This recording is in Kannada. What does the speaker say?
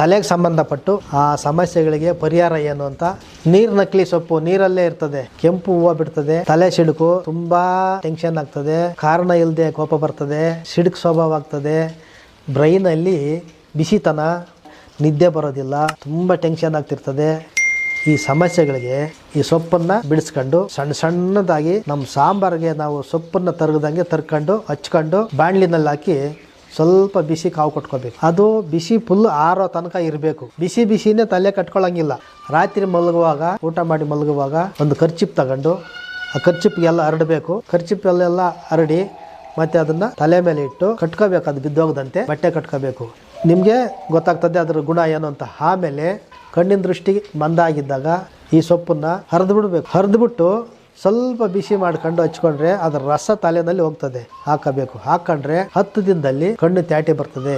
ತಲೆಗೆ ಸಂಬಂಧಪಟ್ಟು ಆ ಸಮಸ್ಯೆಗಳಿಗೆ ಪರಿಹಾರ ಏನು ಅಂತ. ನೀರ್ ನಕಲಿ ಸೊಪ್ಪು ನೀರಲ್ಲೇ ಇರ್ತದೆ, ಕೆಂಪು ಹೂವು ಬಿಡ್ತದೆ, ತಲೆ ಸಿಡುಕು, ತುಂಬಾ ಟೆನ್ಷನ್ ಆಗ್ತದೆ, ಕಾರಣ ಇಲ್ಲದೆ ಕೋಪ ಬರ್ತದೆ, ಸಿಡುಕು ಸ್ವಭಾವ ಆಗ್ತದೆ, ಬ್ರೈನ್ ಅಲ್ಲಿ ಬಿಸಿತನ, ನಿದ್ದೆ ಬರೋದಿಲ್ಲ, ತುಂಬಾ ಟೆನ್ಷನ್ ಆಗ್ತಿರ್ತದೆ. ಈ ಸಮಸ್ಯೆಗಳಿಗೆ ಈ ಸೊಪ್ಪನ್ನ ಬಿಡಿಸ್ಕೊಂಡು ಸಣ್ಣ ಸಣ್ಣದಾಗಿ ನಮ್ಮ ಸಾಂಬಾರಿಗೆ ನಾವು ಸೊಪ್ಪನ್ನ ತರಗದಂಗೆ ತರ್ಕೊಂಡು ಹಚ್ಕೊಂಡು ಬಾಣ್ಲಿನಲ್ಲಿ ಹಾಕಿ ಸ್ವಲ್ಪ ಬಿಸಿ ಕಾವು ಕೊಟ್ಕೋಬೇಕು. ಅದು ಬಿಸಿ ಫುಲ್ ಆರೋ ತನಕ ಇರಬೇಕು. ಬಿಸಿ ಬಿಸಿನೇ ತಲೆ ಕಟ್ಕೊಳ್ಳಂಗಿಲ್ಲ. ರಾತ್ರಿ ಮಲಗುವಾಗ, ಊಟ ಮಾಡಿ ಮಲಗುವಾಗ ಒಂದು ಕರ್ಚಿಪ್ ತಗೊಂಡು ಆ ಕರ್ಚಿಪ್ಗೆಲ್ಲ ಹರಡಬೇಕು. ಕರ್ಚಿಪ್ಪಲ್ಲೆಲ್ಲ ಹರಡಿ ಮತ್ತೆ ಅದನ್ನ ತಲೆ ಮೇಲೆ ಇಟ್ಟು ಕಟ್ಕೋಬೇಕು. ಅದು ಬಿದ್ದೋಗದಂತೆ ಬಟ್ಟೆ ಕಟ್ಕೋಬೇಕು. ನಿಮಗೆ ಗೊತ್ತಾಗ್ತದೆ ಅದರ ಗುಣ ಏನು ಅಂತ. ಆಮೇಲೆ ಕಣ್ಣಿನ ದೃಷ್ಟಿ ಮಂದ ಆಗಿದ್ದಾಗ ಈ ಸೊಪ್ಪನ್ನ ಹರಿದು ಬಿಡಬೇಕು. ಹರಿದ್ಬಿಟ್ಟು ಸ್ವಲ್ಪ ಬಿಸಿ ಮಾಡ್ಕೊಂಡು ಹಚ್ಕೊಂಡ್ರೆ ಅದರ ರಸ ತಲೆನಲ್ಲಿ ಹೋಗ್ತದೆ. ಹಾಕಬೇಕು. ಹಾಕೊಂಡ್ರೆ 10 ದಿನದಲ್ಲಿ ಕಣ್ಣು ತ್ಯಾಟಿ ಬರ್ತದೆ.